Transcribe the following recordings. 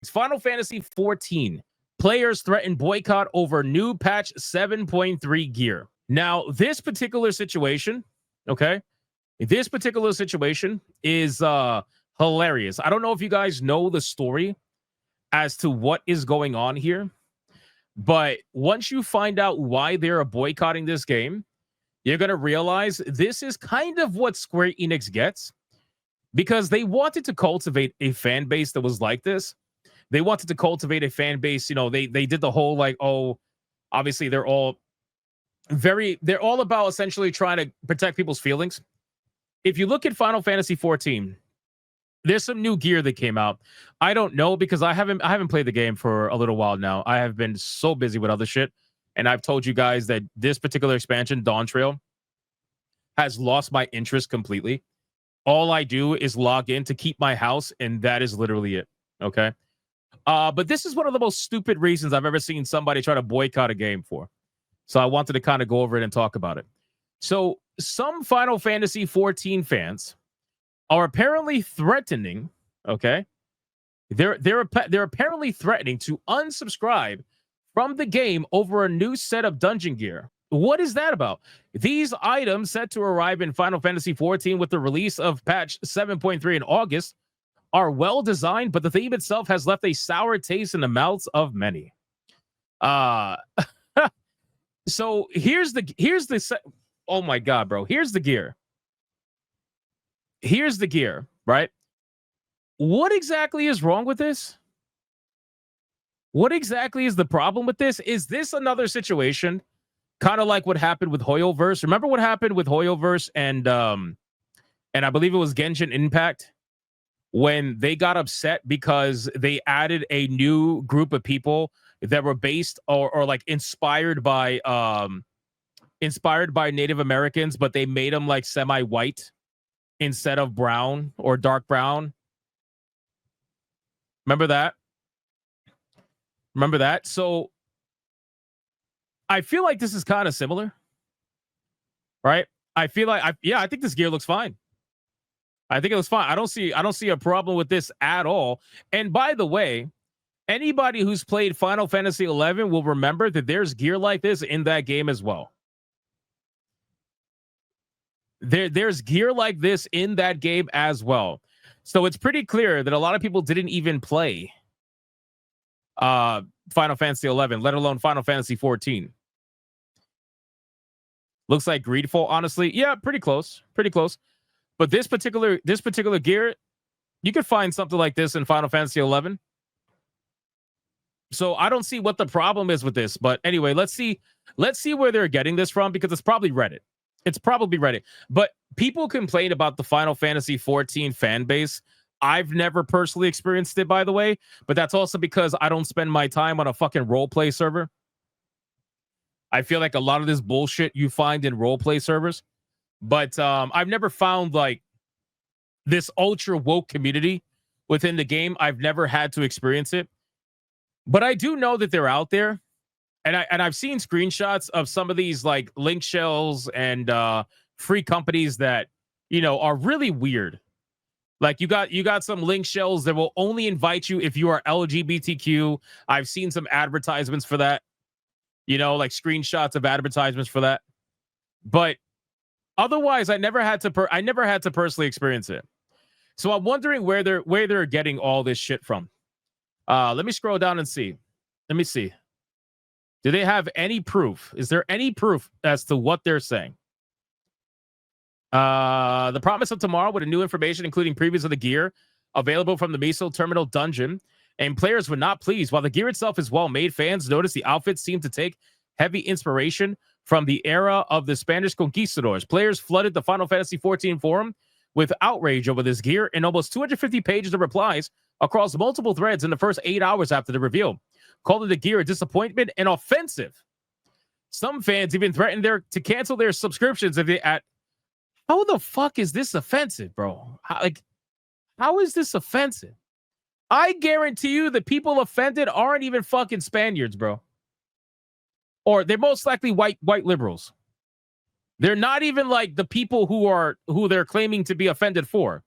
It's Final Fantasy 14. Players threaten boycott over new patch 7.3 gear. Now, this particular situation, okay, this particular situation is hilarious. I don't know if you guys know the story as to what is going on here, but once you find out why they're boycotting this game, you're going to realize this is kind of what Square Enix gets, because they wanted to cultivate a fan base that was like this. They wanted to cultivate a fan base. You know, they did the whole like, oh, obviously they're all about essentially trying to protect people's feelings. If you look at Final Fantasy 14, there's some new gear that came out. I don't know, because I haven't played the game for a little while now. I have been so busy with other shit. And I've told you guys that this particular expansion, Dawn Trail, has lost my interest completely. All I do is log in to keep my house, and that is literally it. Okay. But this is one of the most stupid reasons I've ever seen somebody try to boycott a game for. So I wanted to kind of go over it and talk about it. So some Final Fantasy 14 fans are apparently threatening, okay? They're apparently threatening to unsubscribe from the game over a new set of dungeon gear. What is that about? These items set to arrive in Final Fantasy 14 with the release of patch 7.3 in August are well designed, but the theme itself has left a sour taste in the mouths of many. So here's the oh my god, bro. Here's the gear. Here's the gear, right? What exactly is wrong with this? What exactly is the problem with this? Is this another situation kind of like what happened with Hoyoverse? Remember what happened with Hoyoverse and I believe it was Genshin Impact, when they got upset because they added a new group of people that were based or like inspired by Native Americans, but they made them like semi-white instead of brown or dark brown. Remember that? So I feel like this is kind of similar, right? I feel like I think this gear looks fine. I think it looks fine. I don't see a problem with this at all. And by the way, anybody who's played Final Fantasy 11 will remember that there's gear like this in that game as well. There's gear like this in that game as well. So it's pretty clear that a lot of people didn't even play Final Fantasy 11, let alone Final Fantasy 14. Looks like Greedfall, honestly. Yeah, pretty close. But this particular gear, you could find something like this in Final Fantasy 11. So I don't see what the problem is with this. But anyway, let's see where they're getting this from, because it's probably Reddit. But people complain about the Final Fantasy 14 fan base. I've never personally experienced it, by the way, but that's also because I don't spend my time on a fucking roleplay server. I feel like a lot of this bullshit you find in roleplay servers. But I've never found like this ultra woke community within the game. I've never had to experience it. But I do know that they're out there. And I've seen screenshots of some of these like link shells and free companies that, you know, are really weird. Like you got some link shells that will only invite you if you are LGBTQ. I've seen some advertisements for that, you know, like screenshots of advertisements for that. But otherwise, I never had to personally experience it. So I'm wondering where they're getting all this shit from. Let me scroll down and see. Let me see. Do they have any proof? Is there any proof as to what they're saying? The promise of tomorrow with a new information, including previews of the gear available from the Miso Terminal Dungeon, and players were not pleased. While the gear itself is well made, fans noticed the outfits seem to take heavy inspiration from the era of the Spanish conquistadors. Players flooded the Final Fantasy 14 forum with outrage over this gear and almost 250 pages of replies across multiple threads in the first 8 hours after the reveal, calling the gear a disappointment and offensive. Some fans even threatened to cancel their subscriptions if they at. How the fuck is this offensive, bro? How is this offensive? I guarantee you the people offended aren't even fucking Spaniards, bro. Or they're most likely white liberals. They're not even like the people who they're claiming to be offended for.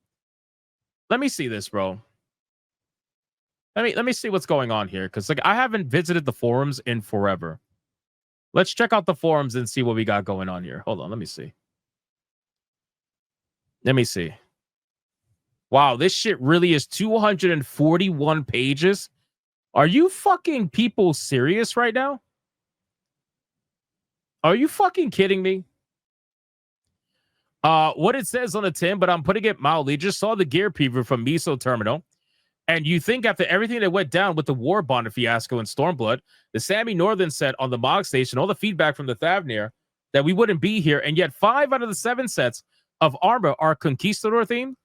Let me see this, bro. Let me see what's going on here, because like I haven't visited the forums in forever. Let's check out the forums and see what we got going on here. Hold on, let me see. Let me see. Wow, this shit really is 241 pages. Are you fucking people serious right now? Are you fucking kidding me? What it says on the tin, but I'm putting it mildly. Just saw the gear preview from Miso Terminal. And you think after everything that went down with the War Bonnet fiasco and Stormblood, the Sammy Northern set on the Mog Station, all the feedback from the Thavnir, that we wouldn't be here. And yet 5 out of the 7 sets of armor are Conquistador themed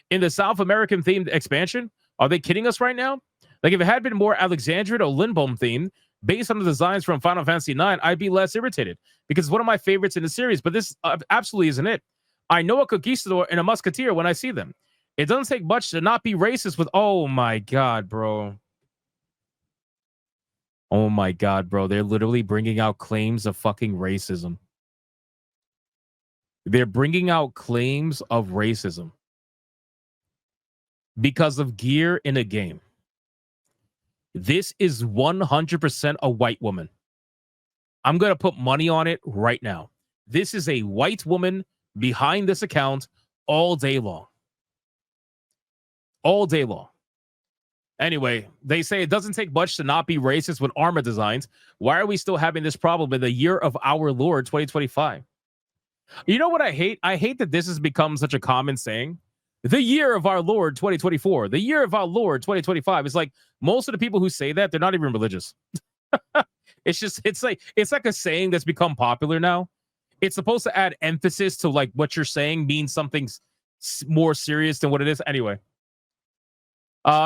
in the South American themed expansion. Are they kidding us right now? Like, if it had been more Alexandrian or Lindblom themed, based on the designs from Final Fantasy IX, I'd be less irritated because it's one of my favorites in the series. But this absolutely isn't it. I know a Conquistador and a Musketeer when I see them. It doesn't take much to not be racist with... Oh, my God, bro. Oh, my God, bro. They're literally bringing out claims of fucking racism. They're bringing out claims of racism because of gear in a game. This is 100% a white woman. I'm going to put money on it right now. This is a white woman behind this account all day long. All day long. Anyway, they say it doesn't take much to not be racist with armor designs. Why are we still having this problem in the year of our Lord 2025? You know what I hate? I hate that this has become such a common saying. The year of our Lord 2024. The year of our Lord 2025. It's like most of the people who say that, they're not even religious. It's like a saying that's become popular now. It's supposed to add emphasis to like what you're saying means something more serious than what it is. Anyway.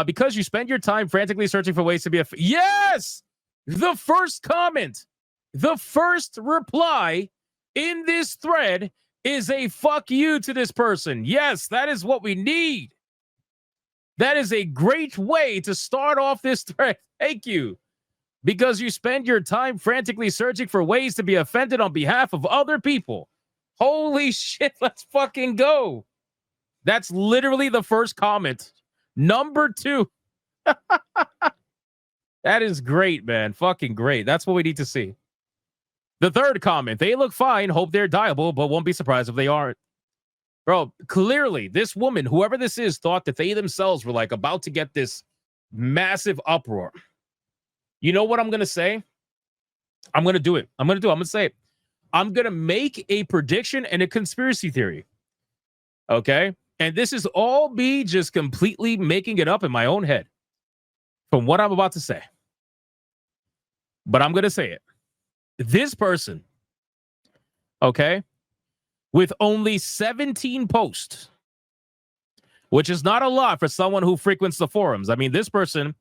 Because you spend your time frantically searching for ways to be yes! The first comment, the first reply in this thread is a fuck you to this person. Yes, that is what we need. That is a great way to start off this thread. Thank you. Because you spend your time frantically searching for ways to be offended on behalf of other people. Holy shit, let's fucking go. That's literally the first comment. Number 2. That is great, man. Fucking great. That's what we need to see. The third comment. They look fine. Hope they're diable, but won't be surprised if they aren't. Bro, clearly, this woman, whoever this is, thought that they themselves were like about to get this massive uproar. You know what I'm going to say? I'm going to do it. I'm going to say it. I'm going to make a prediction and a conspiracy theory. Okay? And this is all me just completely making it up in my own head from what I'm about to say. But I'm going to say it. This person, okay, with only 17 posts, which is not a lot for someone who frequents the forums. I mean, this person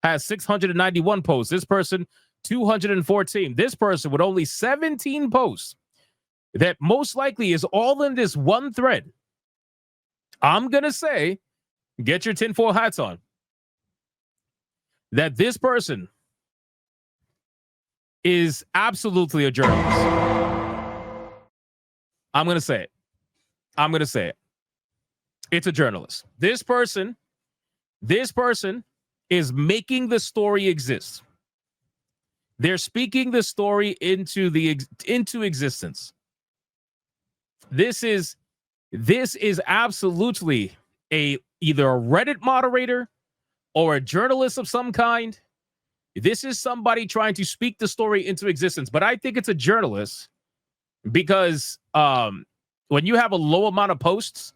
has 691 posts. This person, 214. This person with only 17 posts that most likely is all in this one thread. I'm going to say, get your tinfoil hats on, that this person is absolutely a journalist. I'm going to say it. I'm going to say it. It's a journalist. This person is making the story exist. They're speaking the story into existence. This is absolutely either a Reddit moderator or a journalist of some kind. This is somebody trying to speak the story into existence, but I think it's a journalist because when you have a low amount of posts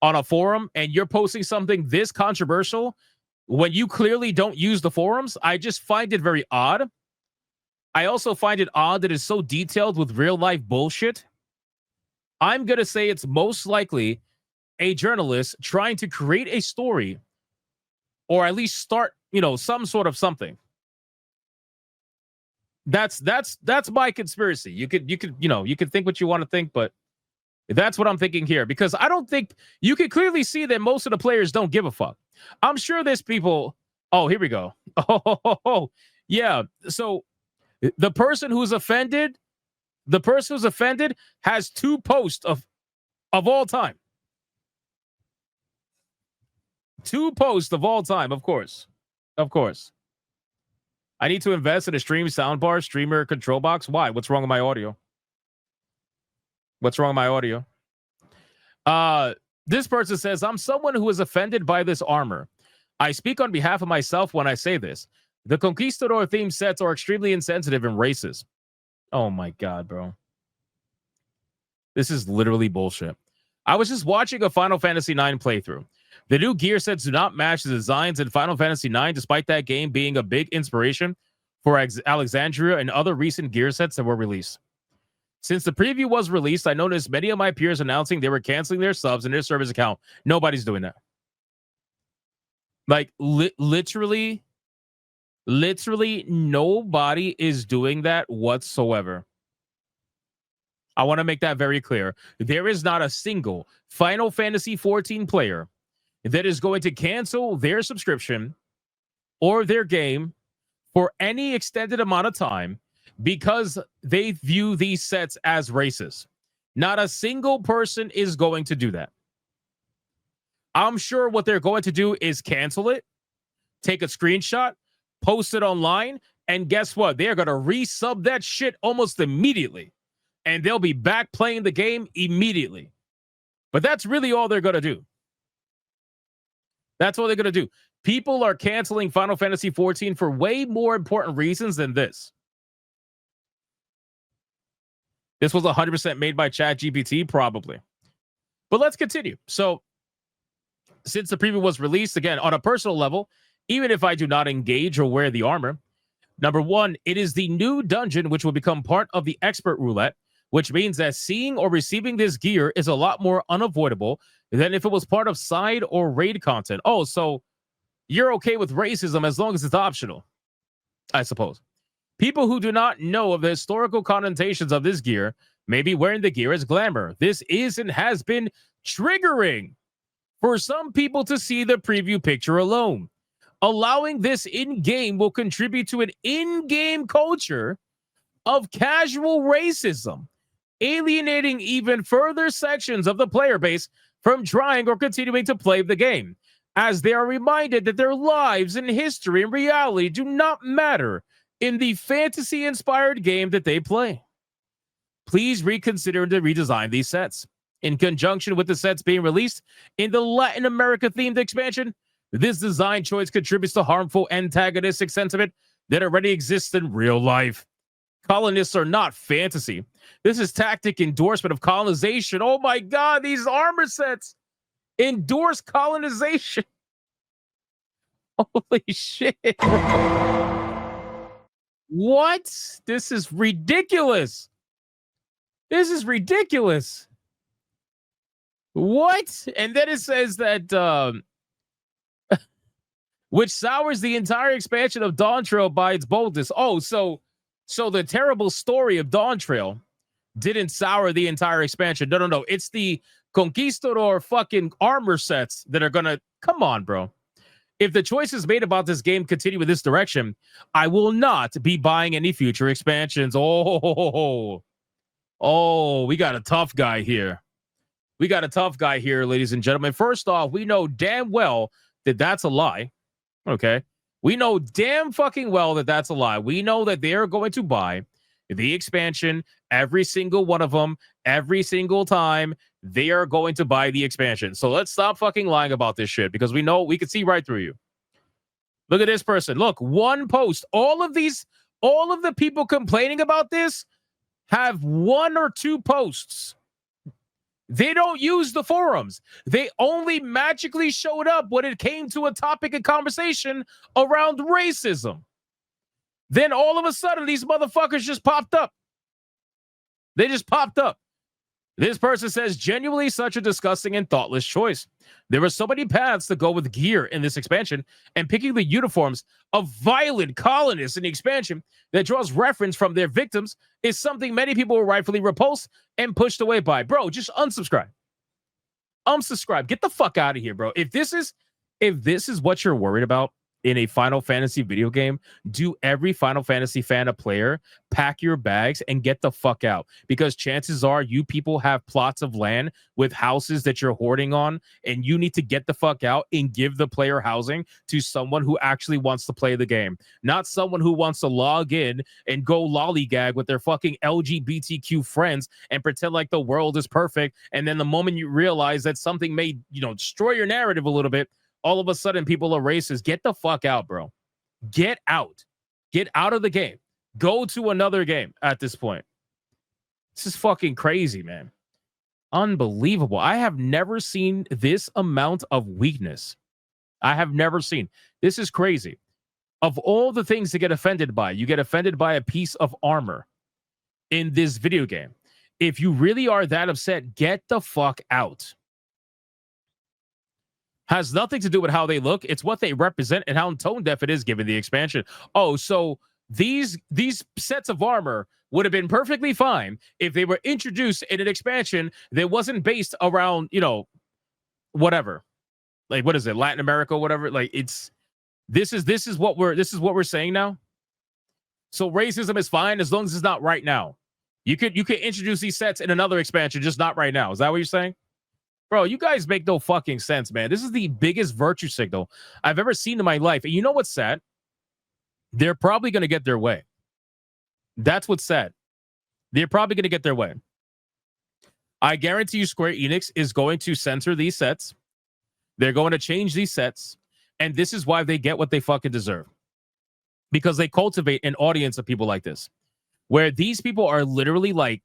on a forum and you're posting something this controversial, when you clearly don't use the forums, I just find it very odd. I also find it odd that it's so detailed with real life bullshit. I'm going to say it's most likely a journalist trying to create a story or at least start, some sort of something. That's my conspiracy. You could think what you want to think, but that's what I'm thinking here, because I don't think you can clearly see that most of the players don't give a fuck. I'm sure there's people. Oh, here we go. Oh, yeah. So the person who's offended has 2 posts of all time. 2 posts of all time, of course. Of course. I need to invest in a stream soundbar, streamer control box. Why? What's wrong with my audio? What's wrong with my audio? This person says, I'm someone who is offended by this armor. I speak on behalf of myself when I say this. The Conquistador theme sets are extremely insensitive and racist. Oh my God, bro. This is literally bullshit. I was just watching a Final Fantasy IX playthrough. The new gear sets do not match the designs in Final Fantasy IX, despite that game being a big inspiration for Alexandria and other recent gear sets that were released. Since the preview was released, I noticed many of my peers announcing they were canceling their subs and their service account. Nobody's doing that. Like, literally, nobody is doing that whatsoever. I want to make that very clear. There is not a single Final Fantasy XIV player that is going to cancel their subscription or their game for any extended amount of time because they view these sets as racist. Not a single person is going to do that. I'm sure what they're going to do is cancel it, take a screenshot, post it online, and guess what? They're going to resub that shit almost immediately. And they'll be back playing the game immediately. But that's really all they're going to do. That's all they're going to do. People are canceling Final Fantasy XIV for way more important reasons than this. This was 100% made by ChatGPT, probably. But let's continue. So, since the preview was released, again, on a personal level, even if I do not engage or wear the armor, number one, it is the new dungeon which will become part of the expert roulette, which means that seeing or receiving this gear is a lot more unavoidable than if it was part of side or raid content. Oh, so you're okay with racism as long as it's optional, I suppose. People who do not know of the historical connotations of this gear may be wearing the gear as glamour. This is and has been triggering for some people to see the preview picture alone. Allowing this in-game will contribute to an in-game culture of casual racism, alienating even further sections of the player base from trying or continuing to play the game, as they are reminded that their lives and history and reality do not matter in the fantasy-inspired game that they play. Please reconsider to redesign these sets. In conjunction with the sets being released in the Latin America-themed expansion, this design choice contributes to harmful antagonistic sentiment that already exists in real life. Colonists are not fantasy. This is tactic endorsement of colonization. Oh my God, these armor sets endorse colonization. Holy shit. What? This is ridiculous. This is ridiculous. What? And then it says that which sours the entire expansion of Dawn Trail by its boldness. Oh, so the terrible story of Dawn Trail didn't sour the entire expansion. No. It's the Conquistador fucking armor sets that are gonna come on, bro. If the choices made about this game continue in this direction, I will not be buying any future expansions. Oh, we got a tough guy here. We got a tough guy here, ladies and gentlemen. First off, we know damn well that that's a lie. Okay. We know damn fucking well that that's a lie. We know that they're going to buy the expansion, every single one of them, every single time they are going to buy the expansion. So let's stop fucking lying about this shit because we know we can see right through you. Look at this person. Look, one post. All of the people complaining about this have one or two posts. They don't use the forums. They only magically showed up when it came to a topic of conversation around racism. Then all of a sudden, these motherfuckers just popped up. They just popped up. This person says, genuinely such a disgusting and thoughtless choice. There are so many paths to go with gear in this expansion, and picking the uniforms of violent colonists in the expansion that draws reference from their victims is something many people will rightfully repulse and pushed away by. Bro, just unsubscribe. Unsubscribe. Get the fuck out of here, bro. If this is what you're worried about, in a Final Fantasy video game, do every Final Fantasy fan a player, pack your bags and get the fuck out. Because chances are you people have plots of land with houses that you're hoarding on, and you need to get the fuck out and give the player housing to someone who actually wants to play the game, not someone who wants to log in and go lollygag with their fucking LGBTQ friends and pretend like the world is perfect. And then the moment you realize that something may, destroy your narrative a little bit, all of a sudden people are racist. Get the fuck out, bro. Get out. Get out of the game. Go to another game at this point. This is fucking crazy, man. Unbelievable. I have never seen this amount of weakness. I have never seen. This is crazy. Of all the things to get offended by, you get offended by a piece of armor in this video game. If you really are that upset, get the fuck out. Has nothing to do with how they look. It's what they represent and how tone deaf it is given the expansion. Oh, so these sets of armor would have been perfectly fine if they were introduced in an expansion that wasn't based around, whatever. Like, what is it? Latin America, whatever. Like, this is what we're saying now. So racism is fine as long as it's not right now. You could introduce these sets in another expansion, just not right now. Is that what you're saying? Bro, you guys make no fucking sense, man. This is the biggest virtue signal I've ever seen in my life. And you know what's sad? They're probably going to get their way. That's what's sad. They're probably going to get their way. I guarantee you Square Enix is going to censor these sets. They're going to change these sets. And this is why they get what they fucking deserve. Because they cultivate an audience of people like this, where these people are literally like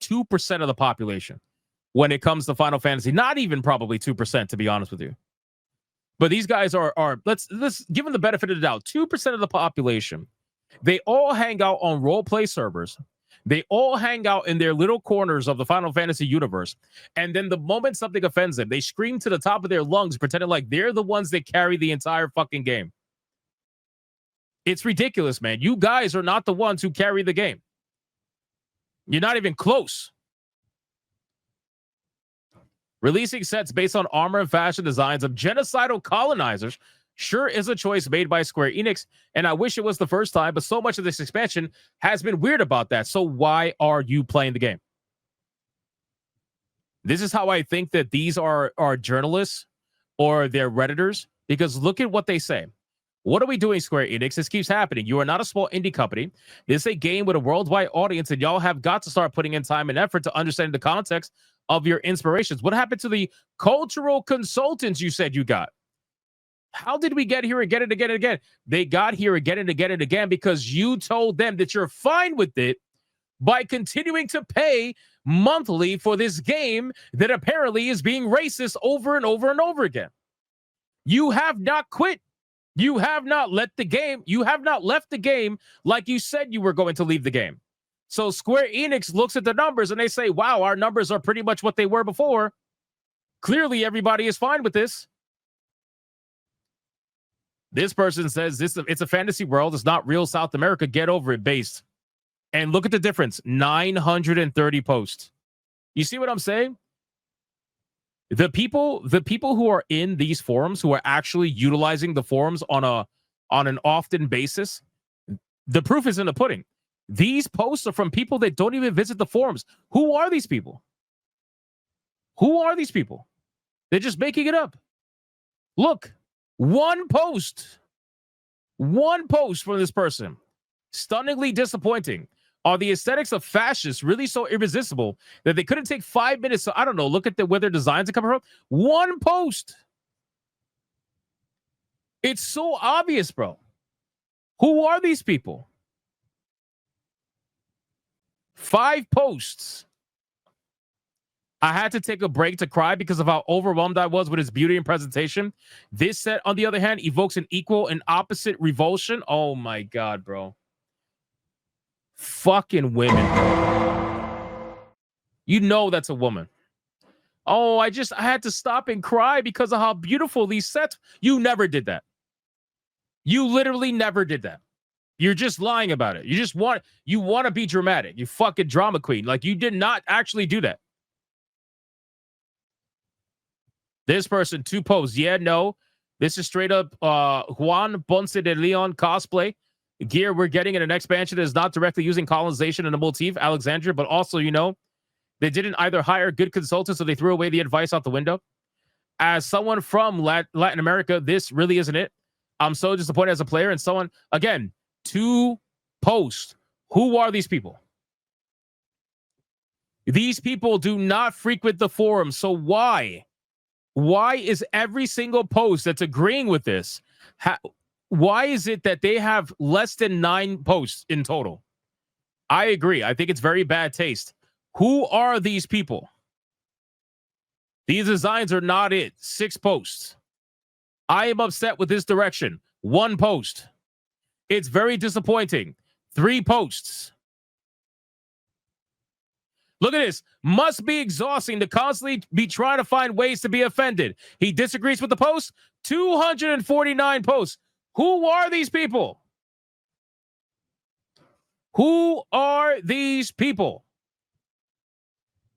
2% of the population when it comes to Final Fantasy. Not even probably 2%, to be honest with you. But these guys are let's give them the benefit of the doubt. 2% of the population. They all hang out on roleplay servers. They all hang out in their little corners of the Final Fantasy universe. And then the moment something offends them, they scream to the top of their lungs, pretending like they're the ones that carry the entire fucking game. It's ridiculous, man. You guys are not the ones who carry the game. You're not even close. Releasing sets based on armor and fashion designs of genocidal colonizers sure is a choice made by Square Enix, and I wish it was the first time, but so much of this expansion has been weird about that. So why are you playing the game? This is how I think that these are journalists or they're Redditors, because look at what they say. What are we doing, Square Enix? This keeps happening. You are not a small indie company. This is a game with a worldwide audience, and y'all have got to start putting in time and effort to understand the context of your inspirations. What happened to the cultural consultants you said you got? How did we get here again and again and again? They got here again and again and again because you told them that you're fine with it by continuing to pay monthly for this game that apparently is being racist over and over and over again. You have not quit. You have not let the game. You have not left the game like you said you were going to leave the game. So Square Enix looks at the numbers and they say, wow, our numbers are pretty much what they were before. Clearly, everybody is fine with this. This person says it's a fantasy world. It's not real South America. Get over it, based. And look at the difference. 930 posts. You see what I'm saying? The people who are in these forums, who are actually utilizing the forums on an often basis, the proof is in the pudding. These posts are from people that don't even visit the forums. Who are these people? Who are these people? They're just making it up. Look, one post from this person. Stunningly disappointing. Are the aesthetics of fascists really so irresistible that they couldn't take 5 minutes to, I don't know, look at where their designs are coming from? One post. It's so obvious, bro. Who are these people? 5 posts. I had to take a break to cry because of how overwhelmed I was with its beauty and presentation. This set, on the other hand, evokes an equal and opposite revulsion. Oh my God, bro. Fucking women. You know that's a woman. Oh, I had to stop and cry because of how beautiful these sets. You never did that. You literally never did that. You're just lying about it. You want to be dramatic. You fucking drama queen. Like, you did not actually do that. This person, 2 posts. Yeah, no. This is straight up Juan Ponce de Leon cosplay gear we're getting in an expansion that is not directly using colonization and a motif, Alexandria, but also, they didn't either hire good consultants or they threw away the advice out the window. As someone from Latin America, this really isn't it. I'm so disappointed as a player. And someone, again, to post. Who are these people? These people do not frequent the forum. So why? Why is every single post that's agreeing with this? Why is it that they have less than 9 posts in total? I agree. I think it's very bad taste. Who are these people? These designs are not it. 6 posts. I am upset with this direction. 1 post. It's very disappointing. 3 posts. Look at this. Must be exhausting to constantly be trying to find ways to be offended. He disagrees with the post. 249 posts. Who are these people? Who are these people?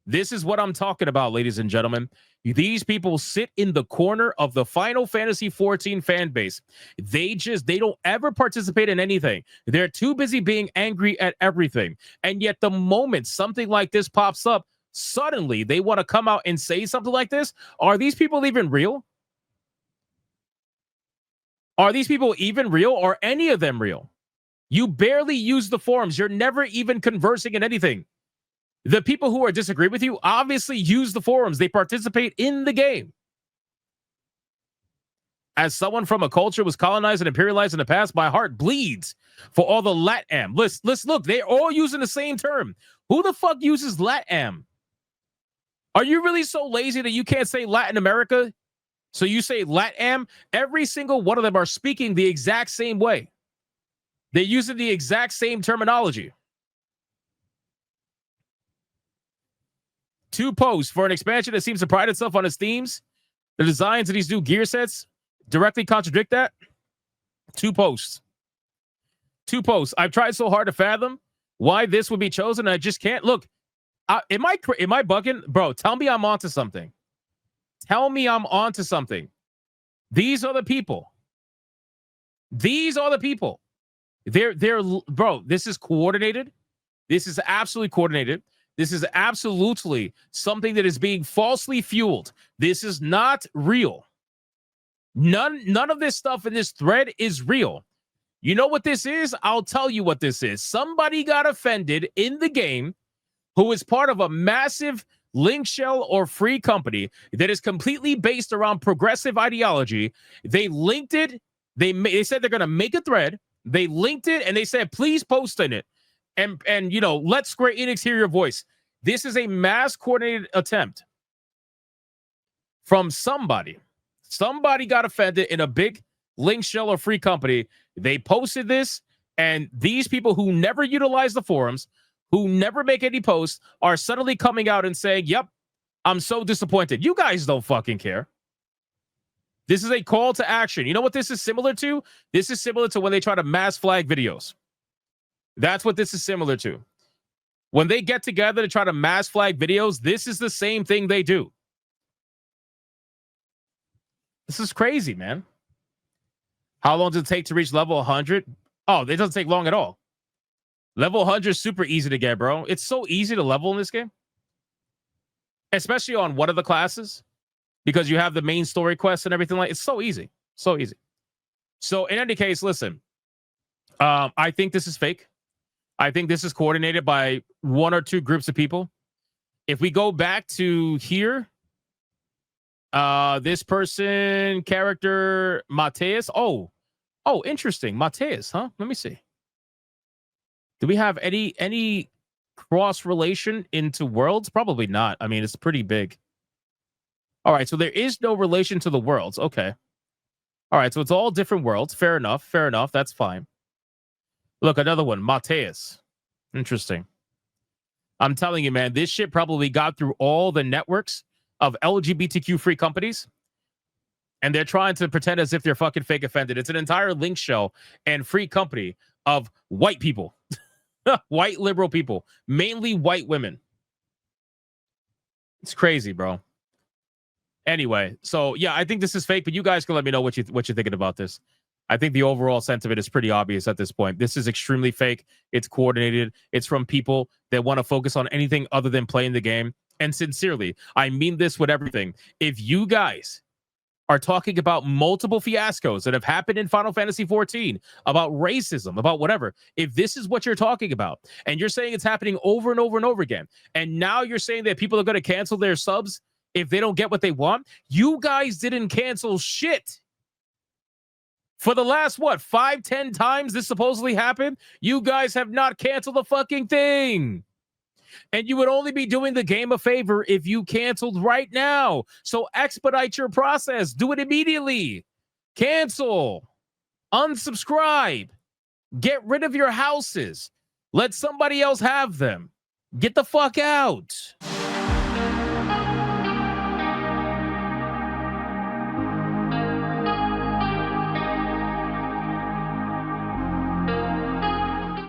This is what I'm talking about, ladies and gentlemen. These people sit in the corner of the Final Fantasy XIV fan base. They don't ever participate in anything. They're too busy being angry at everything. And yet the moment something like this pops up, suddenly they want to come out and say something like this. Are these people even real? Are these people even real? Are any of them real? You barely use the forums. You're never even conversing in anything. The people who are disagree with you obviously use the forums. They participate in the game. As someone from a culture was colonized and imperialized in the past, my heart bleeds for all the LATAM. Let's look. They're all using the same term. Who the fuck uses LATAM? Are you really so lazy that you can't say Latin America? So you say LATAM? Every single one of them are speaking the exact same way. They're using the exact same terminology. 2 posts for an expansion that seems to pride itself on its themes. The designs of these new gear sets directly contradict that. 2 posts. 2 posts. I've tried so hard to fathom why this would be chosen. I just can't. Look, am I bugging? Bro, tell me I'm onto something. Tell me I'm onto something. These are the people. These are the people. They're bro, this is coordinated. This is absolutely coordinated. This is absolutely something that is being falsely fueled. This is not real. None of this stuff in this thread is real. You know what this is? I'll tell you what this is. Somebody got offended in the game who is part of a massive link shell or free company that is completely based around progressive ideology. They linked it. They said they're going to make a thread. They linked it and they said, please post in it. And let Square Enix hear your voice. This is a mass coordinated attempt from somebody. Somebody got offended in a big link shell or free company. They posted this, and these people who never utilize the forums, who never make any posts, are suddenly coming out and saying, yep, I'm so disappointed. You guys don't fucking care. This is a call to action. You know what this is similar to? This is similar to when they try to mass flag videos. That's what this is similar to. When they get together to try to mass flag videos, this is the same thing they do. This is crazy, man. How long does it take to reach level 100? Oh, it doesn't take long at all. Level 100 is super easy to get, bro. It's so easy to level in this game. Especially on one of the classes. Because you have the main story quests and everything like. It's so easy. So easy. So in any case, listen. I think this is fake. I think this is coordinated by 1 or 2 groups of people. If we go back to here, this person, character, Mateus. Oh, interesting. Mateus, huh? Let me see. Do we have any cross relation into worlds? Probably not. I mean, it's pretty big. All right, so there is no relation to the worlds. Okay. All right, so it's all different worlds. Fair enough. Fair enough. That's fine. Look, another one. Mateus. Interesting. I'm telling you, man, this shit probably got through all the networks of LGBTQ free companies. And they're trying to pretend as if they're fucking fake offended. It's an entire link show and free company of white people. White liberal people. Mainly white women. It's crazy, bro. Anyway, so yeah, I think this is fake, but you guys can let me know what you're thinking about this. I think the overall sentiment is pretty obvious at this point. This is extremely fake. It's coordinated. It's from people that want to focus on anything other than playing the game. And sincerely, I mean this with everything. If you guys are talking about multiple fiascos that have happened in Final Fantasy 14, about racism, about whatever, if this is what you're talking about, and you're saying it's happening over and over and over again, and now you're saying that people are going to cancel their subs if they don't get what they want, you guys didn't cancel shit. For the last, 5-10 times this supposedly happened, you guys have not canceled a fucking thing. And you would only be doing the game a favor if you canceled right now. So expedite your process. Do it immediately. Cancel. Unsubscribe. Get rid of your houses. Let somebody else have them. Get the fuck out.